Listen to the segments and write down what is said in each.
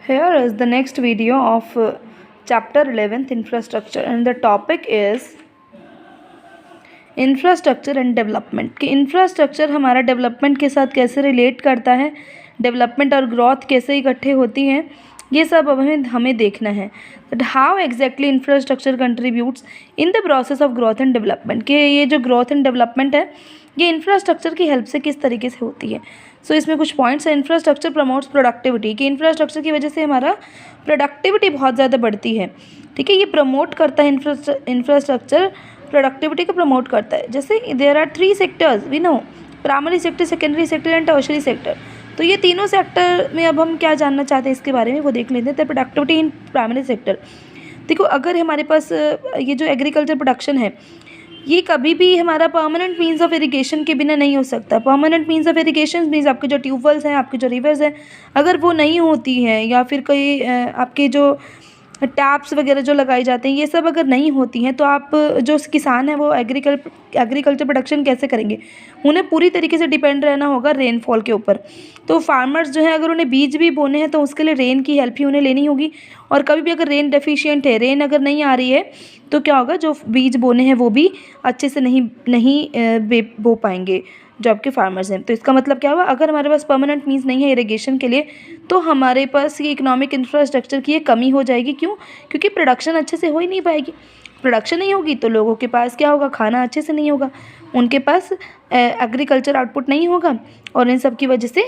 Here is the next video of chapter 11th infrastructure, and the topic is infrastructure and development. कि infrastructure हमारा development के साथ कैसे relate करता है, डेवलपमेंट और ग्रोथ कैसे इकट्ठे होती हैं, ये सब अब हमें देखना है। That how exactly infrastructure contributes in the process of growth and development. कि ये जो ग्रोथ एंड डेवलपमेंट है ये इंफ्रास्ट्रक्चर की हेल्प से किस तरीके से होती है। सो इसमें कुछ पॉइंट्स हैं। Infrastructure promotes productivity. कि इंफ्रास्ट्रक्चर की वजह से हमारा प्रोडक्टिविटी बहुत ज़्यादा बढ़ती है। ठीक है, ये प्रमोट करता है इंफ्रास्ट्रक्चर प्रोडक्टिविटी को प्रमोट करता है। जैसे there are 3 sectors we know, primary sector, secondary sector and tertiary sector. तो ये तीनों सेक्टर में अब हम क्या जानना चाहते हैं इसके बारे में वो देख लेते हैं। The productivity in primary sector. देखो, अगर हमारे पास ये जो एग्रीकल्चर प्रोडक्शन है ये कभी भी हमारा परमानेंट मीन्स ऑफ इरिगेशन के बिना नहीं हो सकता। Permanent means of irrigation means आपके जो ट्यूबवेल्स हैं, आपके जो रिवर्स हैं, अगर वो नहीं होती हैं या फिर कोई आपके जो टैप्स वगैरह जो लगाई जाते हैं ये सब अगर नहीं होती हैं तो आप जो किसान हैं वो एग्रीकल्चर प्रोडक्शन कैसे करेंगे। उन्हें पूरी तरीके से डिपेंड रहना होगा रेनफॉल के ऊपर। तो फार्मर्स जो है अगर उन्हें बीज भी बोने हैं तो उसके लिए रेन की हेल्प ही उन्हें लेनी होगी। और कभी भी अगर रेन डेफिशिएंट है, रेन अगर नहीं आ रही है तो क्या होगा, जो बीज बोने हैं वो भी अच्छे से नहीं बो पाएंगे जो आपके फार्मर्स हैं। तो इसका मतलब क्या हुआ, अगर हमारे पास परमानेंट मीन्स नहीं है इरिगेशन के लिए तो हमारे पास ये इकोनॉमिक इंफ्रास्ट्रक्चर की ये कमी हो जाएगी। क्यों? क्योंकि प्रोडक्शन अच्छे से हो ही नहीं पाएगी। प्रोडक्शन नहीं होगी तो लोगों के पास क्या होगा, खाना अच्छे से नहीं होगा, उनके पास एग्रीकल्चर आउटपुट नहीं होगा और इन सब की वजह से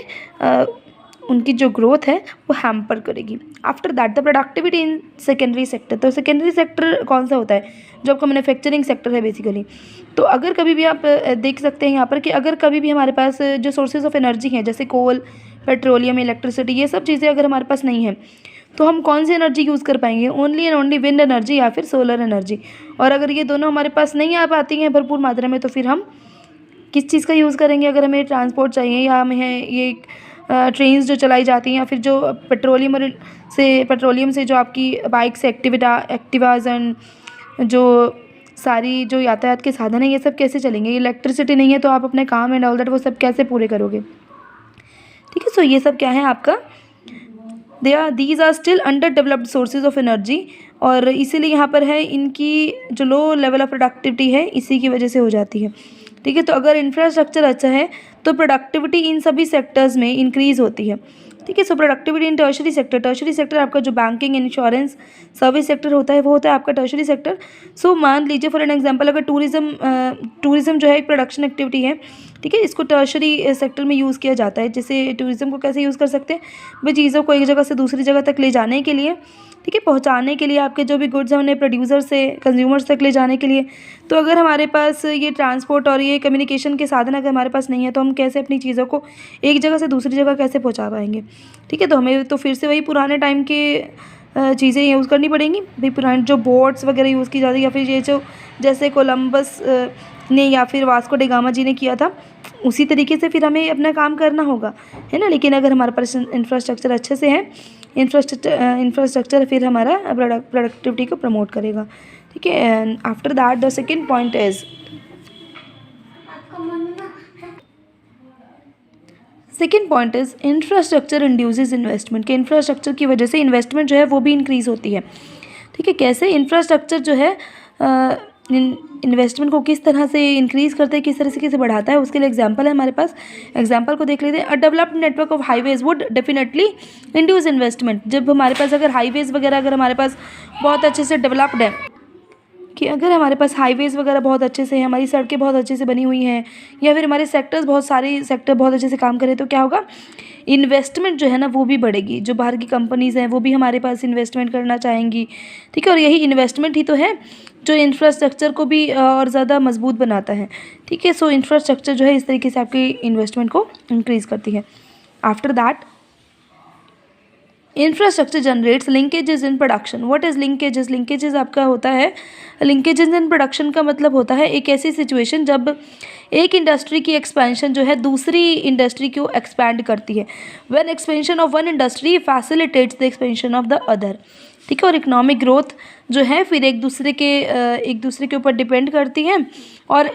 उनकी जो ग्रोथ है वो हैम्पर करेगी। After that the productivity in secondary sector. तो सेकेंडरी सेक्टर कौन सा होता है, जो आपका मैन्युफैक्चरिंग सेक्टर है बेसिकली। तो अगर कभी भी आप देख सकते हैं यहाँ पर कि अगर कभी भी हमारे पास जो सोर्सेज ऑफ एनर्जी हैं जैसे कोल, पेट्रोलियम, इलेक्ट्रिसिटी, ये सब चीज़ें अगर हमारे पास नहीं है तो हम कौन सी एनर्जी यूज़ कर पाएंगे, only and only wind energy या फिर सोलर एनर्जी। और अगर ये दोनों हमारे पास नहीं आ पाती हैं भरपूर मात्रा में तो फिर हम किस चीज़ का यूज़ करेंगे। अगर हमें ट्रांसपोर्ट चाहिए या हमें ये ट्रेन्स जो चलाई जाती हैं या फिर जो पेट्रोलियम से जो आपकी बाइक्स, एक्टिवाज एंड जो सारी जो यातायात के साधन है ये सब कैसे चलेंगे। इलेक्ट्रिसिटी नहीं है तो आप अपने काम एंड ऑल दैट वो सब कैसे पूरे करोगे। ठीक है, सो ये सब क्या है आपका, these are still under developed sources of energy. और इसीलिए यहाँ पर है इनकी जो लो लेवल ऑफ प्रोडक्टिविटी है इसी की वजह से हो जाती है। ठीक है, तो अगर इंफ्रास्ट्रक्चर अच्छा है तो प्रोडक्टिविटी इन सभी सेक्टर्स में इंक्रीज़ होती है। ठीक है, so productivity in tertiary sector. Tertiary sector आपका जो बैंकिंग, इंश्योरेंस, सर्विस सेक्टर होता है वो होता है आपका टर्शरी सेक्टर। सो मान लीजिए फॉर एन एग्जांपल अगर टूरिज़्म जो है एक प्रोडक्शन एक्टिविटी है। ठीक है, इसको टर्शरी सेक्टर में यूज़ किया जाता है। जैसे टूरिज़्म को कैसे यूज़ कर सकते हैं, वे चीज़ों को एक जगह से दूसरी जगह तक ले जाने के लिए, ठीक है, पहुंचाने के लिए, आपके जो भी गुड्स हैं उन्हें प्रोड्यूसर से कंज्यूमर्स तक ले जाने के लिए। तो अगर हमारे पास ये ट्रांसपोर्ट और ये कम्युनिकेशन के साधन अगर हमारे पास नहीं है तो हम कैसे अपनी चीज़ों को एक जगह से दूसरी जगह कैसे पहुंचा पाएंगे। ठीक है, तो हमें तो फिर से वही पुराने टाइम के चीज़ें यूज़ करनी पड़ेंगी। भाई पुराने जो बोट्स वगैरह यूज़ की जाती है या फिर ये जो जैसे कोलम्बस ने या फिर वास्को डी गामा जी ने किया था उसी तरीके से फिर हमें अपना काम करना होगा, है ना। लेकिन अगर हमारे पास इंफ्रास्ट्रक्चर अच्छे से है, इंफ्रास्ट्रक्चर फिर हमारा प्रोडक्टिविटी को प्रमोट करेगा। ठीक है, and after that the second point is infrastructure induces investment. के इंफ्रास्ट्रक्चर की वजह से इन्वेस्टमेंट जो है वो भी इंक्रीज़ होती है। ठीक है, कैसे इंफ्रास्ट्रक्चर जो है इन्वेस्टमेंट को किस तरह से इंक्रीज़ करता है, किस तरह से बढ़ाता है, उसके लिए एग्जांपल है हमारे पास। एग्जांपल को देख लेते हैं। A developed network of highways would definitely induce investment. जब हमारे पास अगर हाईवेज़ वगैरह अगर हमारे पास बहुत अच्छे से डेवलप्ड है, कि अगर हमारे पास हाईवेज़ वगैरह बहुत अच्छे से हैं, हमारी सड़कें बहुत अच्छे से बनी हुई हैं या फिर हमारे सेक्टर बहुत अच्छे से काम करें तो क्या होगा, इन्वेस्टमेंट जो है ना वो भी बढ़ेगी। जो बाहर की कंपनीज़ हैं वो भी हमारे पास इन्वेस्टमेंट करना चाहेंगी। ठीक है, और यही इन्वेस्टमेंट ही तो है जो इंफ्रास्ट्रक्चर को भी और ज़्यादा मजबूत बनाता है। ठीक है, सो इंफ्रास्ट्रक्चर जो है इस तरीके से आपकी इन्वेस्टमेंट को इंक्रीज़ करती है। After that infrastructure generates linkages in production. What is linkages? Linkages आपका होता है, लिंकेजेस इन प्रोडक्शन का मतलब होता है एक ऐसी सिचुएशन जब एक इंडस्ट्री की एक्सपेंशन जो है दूसरी इंडस्ट्री को एक्सपैंड करती है। When expansion of one industry facilitates the expansion of the other. ठीक है, और इकोनॉमिक ग्रोथ जो है फिर एक दूसरे के ऊपर डिपेंड करती है और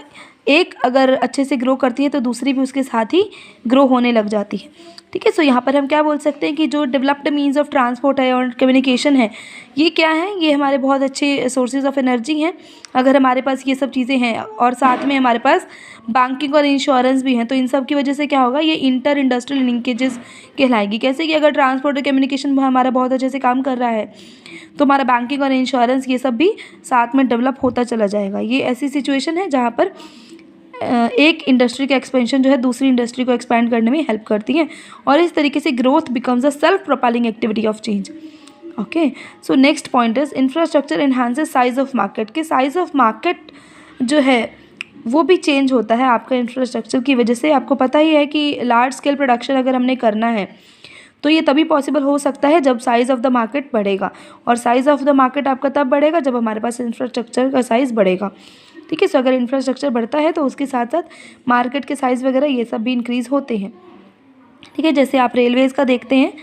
एक अगर अच्छे से ग्रो करती है तो दूसरी भी उसके साथ ही ग्रो होने लग जाती है। ठीक है। सो यहाँ पर हम क्या बोल सकते हैं कि जो डेवलप्ड मीन्स ऑफ ट्रांसपोर्ट है और कम्युनिकेशन है, ये क्या है, ये हमारे बहुत अच्छे सोर्सेज ऑफ एनर्जी हैं। अगर हमारे पास ये सब चीज़ें हैं और साथ में हमारे पास बैंकिंग और इंश्योरेंस भी हैं, तो इन सब की वजह से क्या होगा, ये इंटर इंडस्ट्रियल लिंकेजेस कहलाएगी। कैसे कि अगर ट्रांसपोर्ट और कम्युनिकेशन हमारा बहुत अच्छे से काम कर रहा है, तो हमारा बैंकिंग और इंश्योरेंस ये सब भी साथ में डेवलप होता चला जाएगा। ये ऐसी सिचुएशन है जहाँ पर एक इंडस्ट्री का एक्सपेंशन जो है दूसरी इंडस्ट्री को एक्सपैंड करने में हेल्प करती है, और इस तरीके से growth becomes a self propelling activity of change. Okay, so next point is infrastructure enhances size of market. के साइज ऑफ मार्केट जो है वो भी चेंज होता है आपका इंफ्रास्ट्रक्चर की वजह से। आपको पता ही है कि लार्ज स्केल प्रोडक्शन अगर हमने करना है तो ये तभी पॉसिबल हो सकता है जब साइज़ ऑफ द मार्केट बढ़ेगा, और साइज़ ऑफ द मार्केट आपका तब बढ़ेगा जब हमारे पास इंफ्रास्ट्रक्चर का साइज़ बढ़ेगा। ठीक है, सो अगर इंफ्रास्ट्रक्चर बढ़ता है तो उसके साथ साथ मार्केट के साइज़ वगैरह ये सब भी इंक्रीज़ होते हैं। ठीक है, जैसे आप रेलवेज़ का देखते हैं,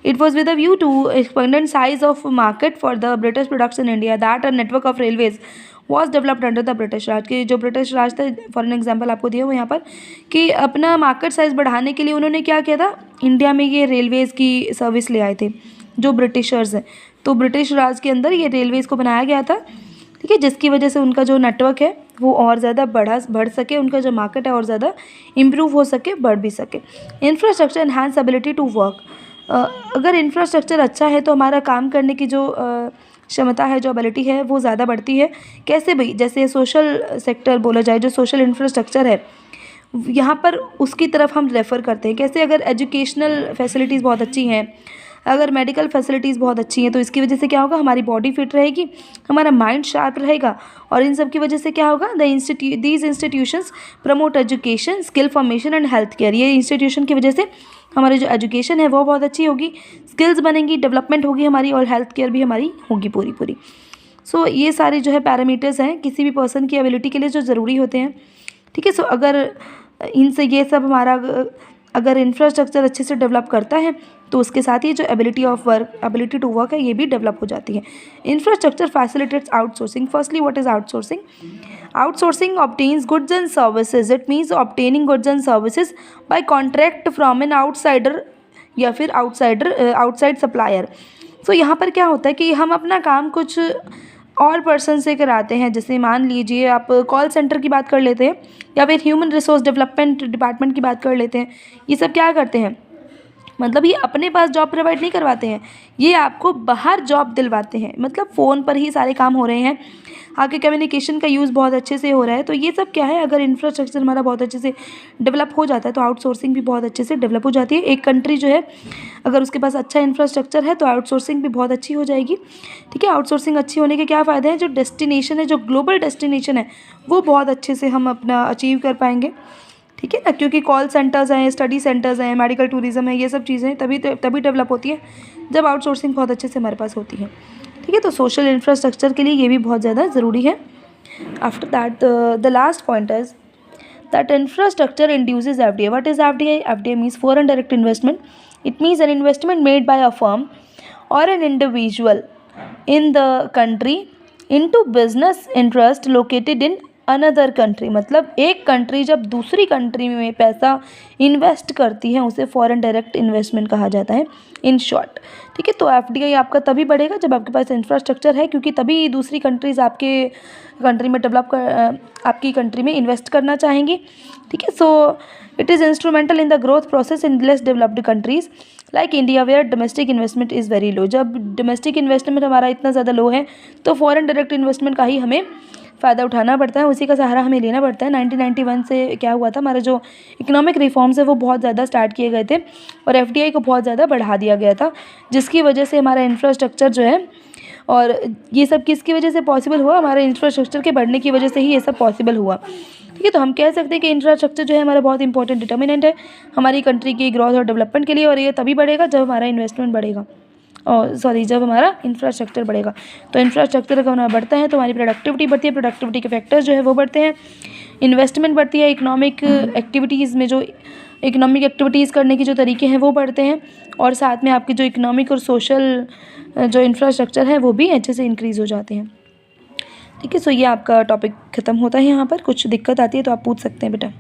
it was with a view to expanded size of market for the British products in India that a network of railways was developed under the British Raj. के जो ब्रिटिश राज था, फॉर एन एग्जाम्पल आपको दिया हुआ यहाँ पर, कि अपना मार्केट साइज़ बढ़ाने के लिए उन्होंने क्या किया था, इंडिया में ये रेलवेज़ की सर्विस ले आए थे जो ब्रिटिशर्स हैं। तो ब्रिटिश राज के अंदर ये रेलवेज़ को बनाया गया था। ठीक है, जिसकी वजह से उनका जो नेटवर्क है वो और ज़्यादा बढ़ सके, उनका जो मार्केट है और ज़्यादा इम्प्रूव हो सके, बढ़ भी सके। Infrastructure enhance ability to work. अगर इंफ्रास्ट्रक्चर अच्छा है तो हमारा काम करने की जो क्षमता है, जो एबिलिटी है, वो ज़्यादा बढ़ती है। कैसे भाई, जैसे सोशल सेक्टर बोला जाए, जो सोशल इंफ्रास्ट्रक्चर है यहाँ पर उसकी तरफ हम रेफ़र करते हैं। कैसे, अगर एजुकेशनल फैसिलिटीज़ बहुत अच्छी हैं, अगर मेडिकल फैसिलिटीज़ बहुत अच्छी हैं, तो इसकी वजह से क्या होगा, हमारी बॉडी फिट रहेगी, हमारा माइंड शार्प रहेगा, और इन सब की वजह से क्या होगा, these institutions promote education, skill formation and health care. ये इंस्टीट्यूशन की वजह से हमारी जो एजुकेशन है वो बहुत अच्छी होगी, स्किल्स बनेंगी, डेवलपमेंट होगी हमारी, और हेल्थ केयर भी हमारी होगी पूरी। सो ये सारे जो है पैरामीटर्स हैं किसी भी पर्सन की एबिलिटी के लिए जो ज़रूरी होते हैं। ठीक है, सो अगर इनसे ये सब हमारा अगर इंफ्रास्ट्रक्चर अच्छे से डेवलप करता है तो उसके साथ ही जो एबिलिटी टू वर्क है ये भी डेवलप हो जाती है। Infrastructure facilitates outsourcing. Firstly, what is outsourcing? Outsourcing obtains goods and services. It means obtaining goods and services by contract from an outsider या फिर आउटसाइड सप्लायर। सो यहाँ पर क्या होता है कि हम अपना काम कुछ और पर्सन से कराते हैं। जैसे मान लीजिए आप कॉल सेंटर की बात कर लेते हैं, या फिर ह्यूमन रिसोर्स डेवलपमेंट डिपार्टमेंट की बात कर लेते हैं। ये सब क्या करते हैं, मतलब ये अपने पास जॉब प्रोवाइड नहीं करवाते हैं, ये आपको बाहर जॉब दिलवाते हैं। मतलब फ़ोन पर ही सारे काम हो रहे हैं, आगे कम्युनिकेशन का यूज़ बहुत अच्छे से हो रहा है। तो ये सब क्या है, अगर इंफ्रास्ट्रक्चर हमारा बहुत अच्छे से डेवलप हो जाता है तो आउटसोर्सिंग भी बहुत अच्छे से डेवलप हो जाती है। एक कंट्री जो है अगर उसके पास अच्छा इंफ्रास्ट्रक्चर है तो आउटसोर्सिंग भी बहुत अच्छी हो जाएगी। ठीक है, आउटसोर्सिंग अच्छी होने के क्या फ़ायदे हैं, जो डेस्टिनेशन है, जो ग्लोबल डेस्टिनेशन है, वो बहुत अच्छे से हम अपना अचीव कर पाएंगे। ठीक है ना, क्योंकि कॉल सेंटर्स हैं, स्टडी सेंटर्स हैं, मेडिकल टूरिज़्म है, ये सब चीज़ें तभी डेवलप होती है जब आउटसोर्सिंग बहुत अच्छे से हमारे पास होती है। ठीक है, तो सोशल इंफ्रास्ट्रक्चर के लिए ये भी बहुत ज़्यादा ज़रूरी है। After that the last point is that infrastructure induces FDI. What is FDI? FDI means foreign direct investment. It means an investment made by a firm और an individual in the country into business interest located in another country. मतलब एक country जब दूसरी country में पैसा invest करती है उसे फॉरेन डायरेक्ट इन्वेस्टमेंट कहा जाता है, इन शॉर्ट। ठीक है, तो एफडीआई आपका तभी बढ़ेगा जब आपके पास इंफ्रास्ट्रक्चर है, क्योंकि तभी दूसरी कंट्रीज़ आपके कंट्री में आपकी कंट्री में इन्वेस्ट करना चाहेंगी। ठीक है, so it is instrumental in the growth process in less developed countries like India where domestic investment is very low. जब डोमेस्टिक इन्वेस्टमेंट हमारा इतना ज़्यादा लो है तो फॉरेन डायरेक्ट इन्वेस्टमेंट का ही हमें फ़ायदा उठाना पड़ता है, उसी का सहारा हमें लेना पड़ता है। 1991 से क्या हुआ था, हमारा जो इकोनॉमिक रिफॉर्म्स है वो बहुत ज़्यादा स्टार्ट किए गए थे और एफडीआई को बहुत ज़्यादा बढ़ा दिया गया था, जिसकी वजह से हमारा इंफ्रास्ट्रक्चर जो है, और ये सब किसकी वजह से पॉसिबल हुआ, हमारे इंफ्रास्ट्रक्चर के बढ़ने की वजह से ही ये सब पॉसिबल हुआ। ठीक है, तो हम कह सकते हैं कि इंफ्रास्ट्रक्चर जो है हमारा बहुत इंपॉर्टेंट डिटर्मिनेंट है हमारी कंट्री की ग्रोथ और डेवलपमेंट के लिए, और ये तभी बढ़ेगा जब हमारा इन्वेस्टमेंट बढ़ेगा, जब हमारा इंफ्रास्ट्रक्चर बढ़ेगा। तो इंफ्रास्ट्रक्चर अगर हमारा बढ़ता है तो हमारी प्रोडक्टिविटी बढ़ती है, प्रोडक्टिविटी के फैक्टर्स जो है वो बढ़ते हैं, इन्वेस्टमेंट बढ़ती है, इकोनॉमिक एक्टिविटीज़ में जो इकोनॉमिक एक्टिविटीज़ करने के जो तरीके हैं वो बढ़ते हैं, और साथ में आपके जो इकोनॉमिक और सोशल जो इंफ्रास्ट्रक्चर है वो भी अच्छे से इंक्रीज़ हो जाते हैं। ठीक है, सो ये आपका टॉपिक ख़त्म होता है। यहाँ पर कुछ दिक्कत आती है तो आप पूछ सकते हैं बेटा।